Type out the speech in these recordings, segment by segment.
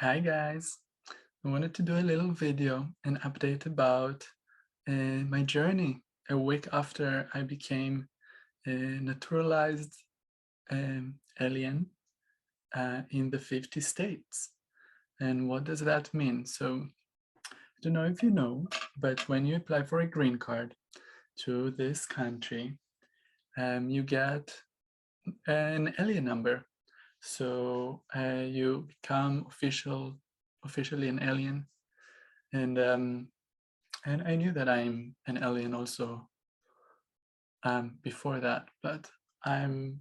Hi guys, I wanted to do a little video and update about my journey a week after I became a naturalized alien in the 50 states. And what does that mean? So I don't know if you know, but when you apply for a green card to this country, you get an alien number. So you become officially an alien. And I knew that I'm an alien also before that, but I'm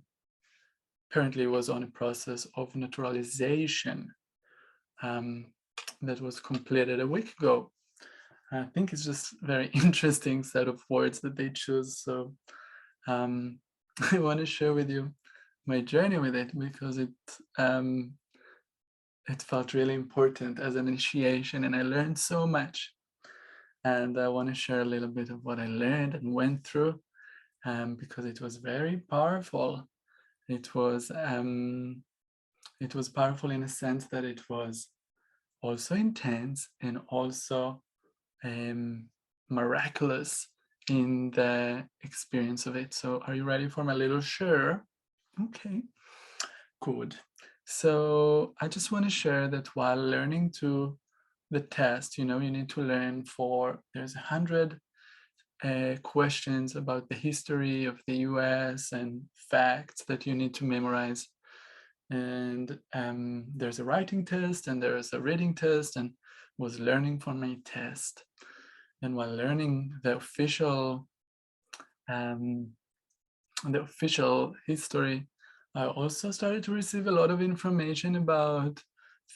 currently was on a process of naturalization um, that was completed a week ago. I think it's just very interesting set of words that they choose. So um, I want to share with you my journey with it because um, it felt really important as an initiation, and I learned so much. And I want to share a little bit of what I learned and went through because it was very powerful. It was um, it was powerful in a sense that it was also intense and also um, miraculous in the experience of it. So, are you ready for my little share? Okay, good. So, I just want to share that while learning to the test, you need to learn there's 100 questions about the history of the US and facts that you need to memorize. And there's a writing test and there's a reading test, and was learning for my test. And while learning um, the official history, I also started to receive a lot of information about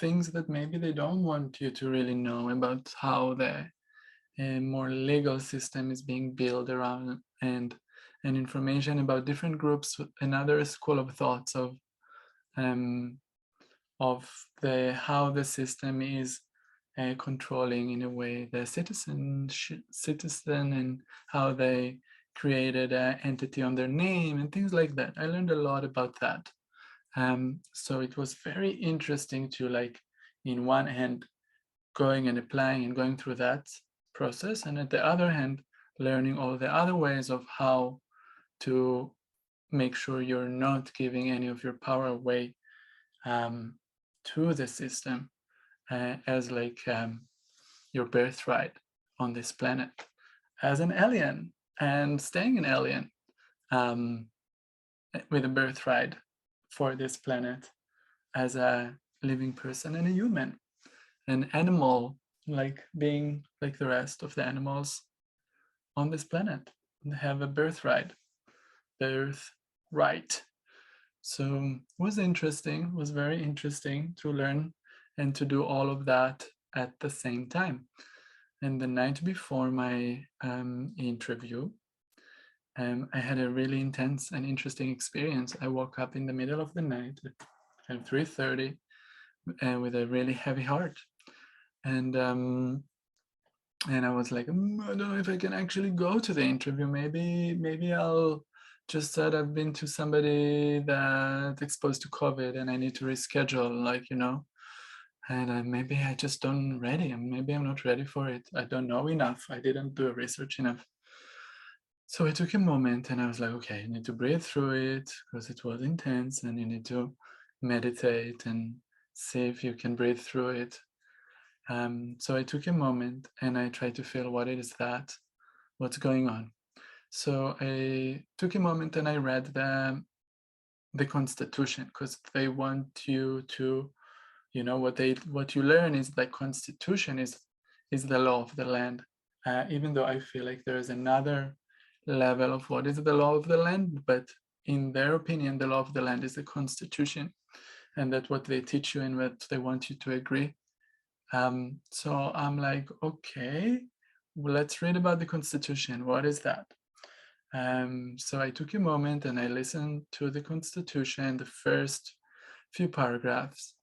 things that maybe they don't want you to really know about how the a more legal system is being built around, and information about different groups. Another school of thoughts um, of the how the system is controlling in a way the citizen, and how they created an entity on their name and things like that. I learned a lot about that. So it was very interesting to, like, in one hand going and applying and going through that process, and at the other hand learning all the other ways of how to make sure you're not giving any of your power away um, to the system as like your birthright on this planet as an alien, and staying an alien um, with a birthright for this planet as a living person and a human, an animal, like being like the rest of the animals on this planet, and have a birthright. So it was interesting, was very interesting to learn and to do all of that at the same time. And the night before my interview, I had a really intense and interesting experience. I woke up in the middle of the night at 3:30 with a really heavy heart. And I was like, I don't know if I can actually go to the interview. Maybe I'll just said I've been to somebody that's exposed to COVID and I need to reschedule, and maybe I just don't ready. Maybe I'm not ready for it. I don't know enough. I didn't do research enough. So I took a moment and I was like, okay, you need to breathe through it because it was intense, and you need to meditate and see if you can breathe through it. So I took a moment and I tried to feel what's going on. So I took a moment and I read the Constitution, because they want you to, what you learn is that Constitution is the law of the land. Even though I feel like there is another level of what is the law of the land, but in their opinion, the law of the land is the Constitution, and that's what they teach you and what they want you to agree. So I'm like, okay, well, let's read about the Constitution. What is that? So I took a moment and I listened to the Constitution, the first few paragraphs.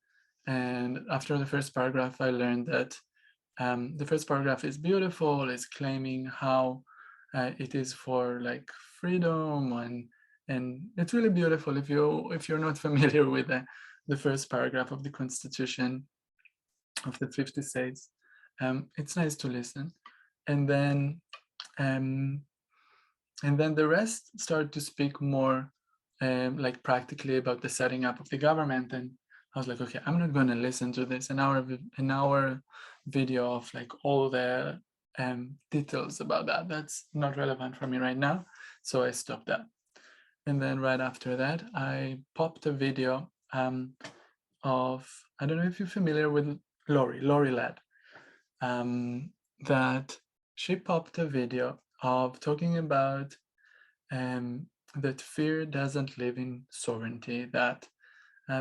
And after the first paragraph, I learned that the first paragraph is beautiful. It's claiming how it is for like freedom, and it's really beautiful. If you're not familiar with the first paragraph of the Constitution, of the 50 states. It's nice to listen. And then um, the rest start to speak more like practically about the setting up of the government. And I was like, okay, I'm not going to listen to this an hour video of like all the details about that. That's not relevant for me right now. So I stopped that. And then right after that, I popped a video of, I don't know if you're familiar with Lori Ladd, um, that she popped a video of talking about that fear doesn't live in sovereignty, that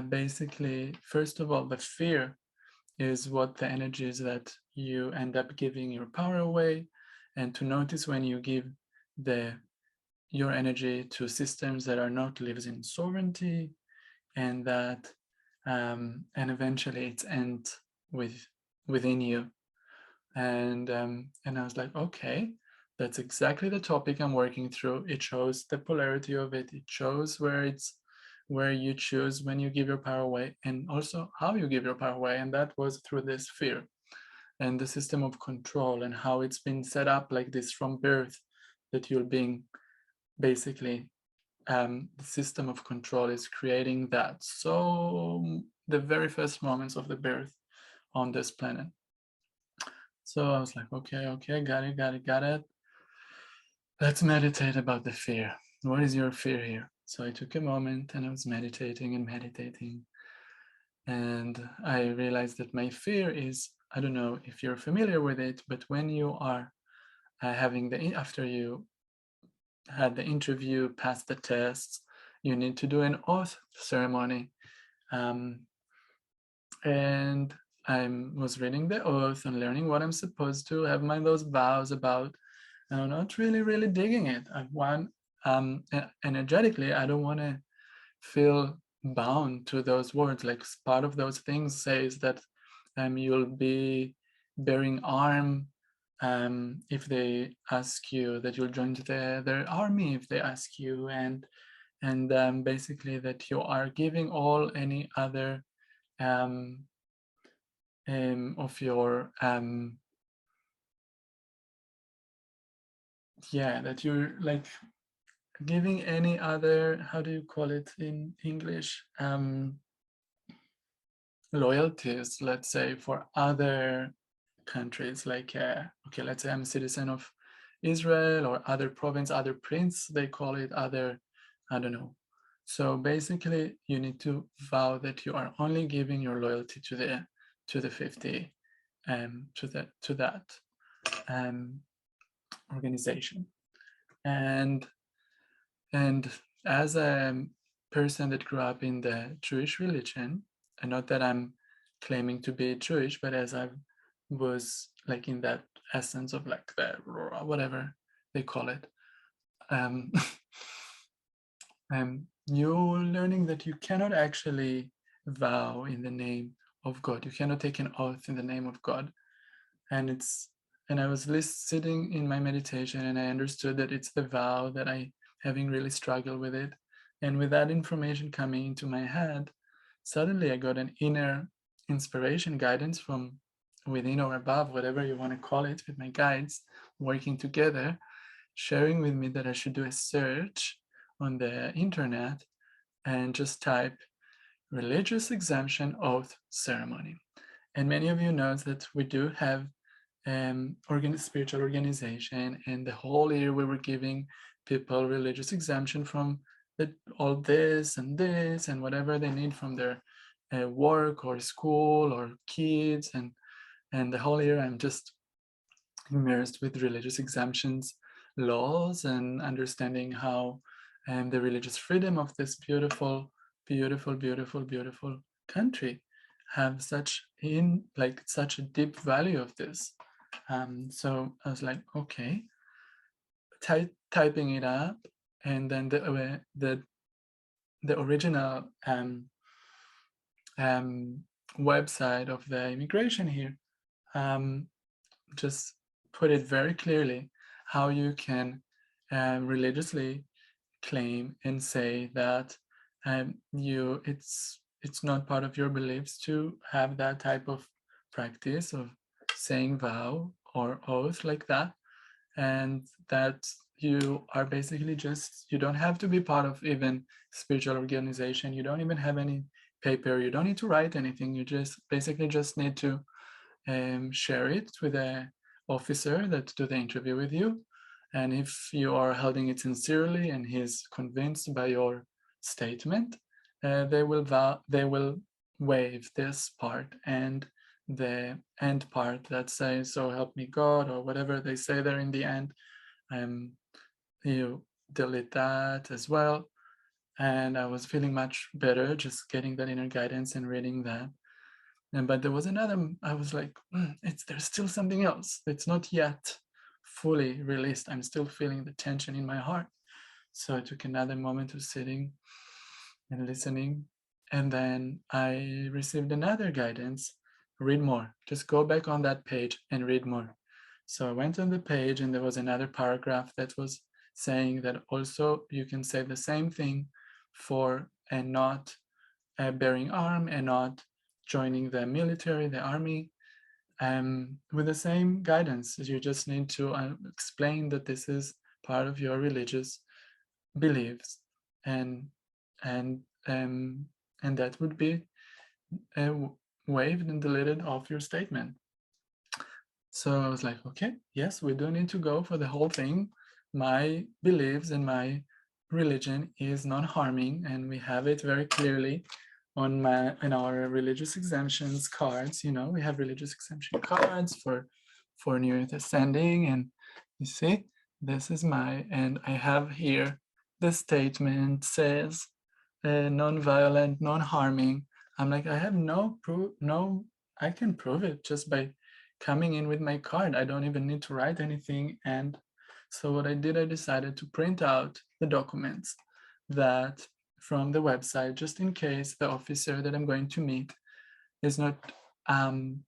basically, first of all, the fear is what the energies that you end up giving your power away, and to notice when you give the your energy to systems that are not lives in sovereignty, and that and eventually it's end within you. And I was like, okay, that's exactly the topic I'm working through. It shows the polarity of it. It shows where you choose when you give your power away, and also how you give your power away. And that was through this fear and the system of control, and how it's been set up like this from birth, that you're being basically the system of control is creating that. So the very first moments of the birth on this planet. So I was like, okay, got it. Let's meditate about the fear. What is your fear here? So I took a moment and I was meditating and meditating. And I realized that my fear is, I don't know if you're familiar with it, but when you are after you had the interview, passed the tests, you need to do an oath ceremony. Um, and I was reading the oath and learning what I'm supposed to have those vows about, and I'm not really digging it. I want energetically, I don't want to feel bound to those words. Like part of those things says that you'll be bearing arm if they ask you, that you'll join their army if they ask you, and basically that you are giving all any other um, of your that you're like giving any other, how do you call it in English, loyalties, let's say, for other countries, like okay, let's say I'm a citizen of Israel or other province, other prince, they call it, other, I don't know. So basically you need to vow that you are only giving your loyalty to the 50 to that um, organization. And and as a person that grew up in the Jewish religion, and not that I'm claiming to be Jewish, but as I was like in that essence of like the whatever they call it, um, you're learning that you cannot actually vow in the name of God. You cannot take an oath in the name of God. And I was sitting in my meditation, and I understood that it's the vow that I having really struggled with it. And with that information coming into my head, suddenly I got an inner inspiration, guidance from within or above, whatever you want to call it, with my guides working together, sharing with me that I should do a search on the internet and just type religious exemption oath ceremony. And many of you know that we do have spiritual organization, and the whole year we were giving people religious exemption from all this and whatever they need from their work or school or kids, and the whole year I'm just immersed with religious exemptions laws and understanding how the religious freedom of this beautiful country have such a deep value of this. So I was like, okay, typing it up, and then the original um, website of the immigration here um, just put it very clearly how you can religiously claim and say that it's not part of your beliefs to have that type of practice of saying vow or oath like that, and that you are basically just, you don't have to be part of even spiritual organization, you don't even have any paper, you don't need to write anything, you just basically just need to share it with a officer that do the interview with you. And if you are holding it sincerely and he's convinced by your statement, they will waive this part, and the end part that says "So help me God" or whatever they say there in the end, um, you delete that as well. And I was feeling much better just getting that inner guidance and reading that. And but there was another, I was like, it's there's still something else. It's not yet fully released. I'm still feeling the tension in my heart. So I took another moment of sitting and listening. And then I received another guidance, read more. Just go back on that page and read more. So I went on the page and there was another paragraph that was saying that also you can say the same thing for a not bearing arm and not joining the military, the army, with the same guidance. You just need to explain that this is part of your religious beliefs, and and um, and that would be uh, waived and deleted off your statement. So I was like, okay, yes, we do need to go for the whole thing. My beliefs and my religion is non-harming, and we have it very clearly on our religious exemptions cards. You know, we have religious exemption cards for New Earth Ascending, and you see, this is and I have here the statement says non-violent, non-harming. I'm like, I have no proof, no, I can prove it just by coming in with my card. I don't even need to write anything. And so what I did, I decided to print out the documents that from the website, just in case the officer that I'm going to meet is um,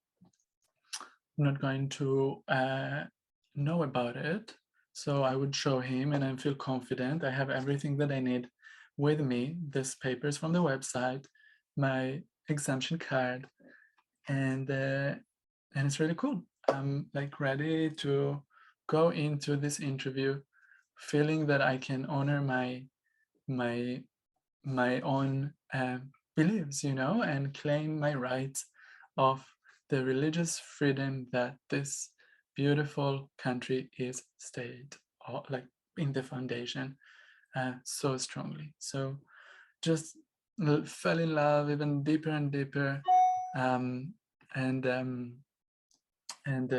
not going to know about it. So I would show him and I feel confident. I have everything that I need with me, this papers from the website, my exemption card, and it's really cool. I'm like ready to go into this interview feeling that I can honor my my own beliefs, you know, and claim my rights of the religious freedom that this beautiful country is state, like in the foundation, so strongly. So just fell in love even deeper and deeper, um, and um, and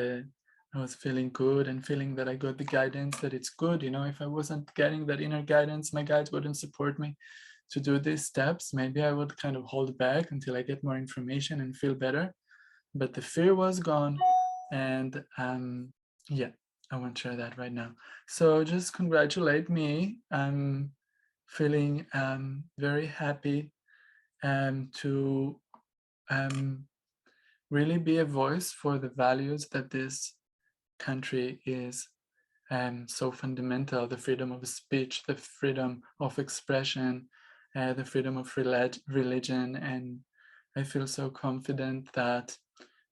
I was feeling good and feeling that I got the guidance, that it's good. You know, if I wasn't getting that inner guidance, my guides wouldn't support me to do these steps. Maybe I would kind of hold back until I get more information and feel better. But the fear was gone, and yeah, I won't share that right now. So just congratulate me. I'm feeling very happy to um, really be a voice for the values that this country is so fundamental: the freedom of speech, the freedom of expression, the freedom of religion. And I feel so confident that,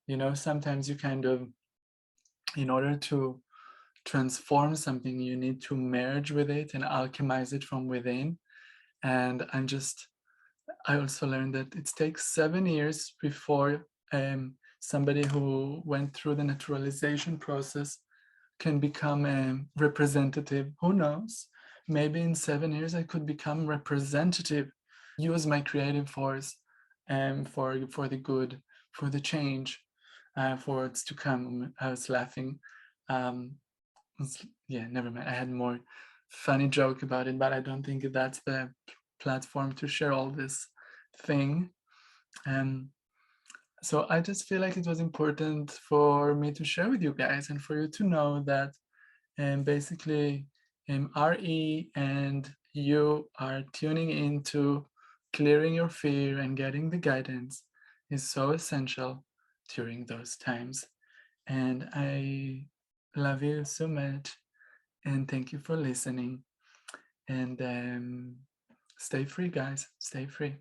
you know, sometimes you kind of, in order to transform something, you need to merge with it and alchemize it from within. And I also learned that it takes 7 years before somebody who went through the naturalization process can become a representative. Who knows? Maybe in 7 years I could become representative, use my creative force for the good, for the change, for what's to come. I was laughing. Um, yeah, never mind. I had more funny joke about it, but I don't think that's the platform to share all this thing. Um, so I just feel like it was important for me to share with you guys and for you to know that basically RE and you are tuning into clearing your fear and getting the guidance is so essential during those times. And I love you so much, and thank you for listening. And stay free, guys. Stay free.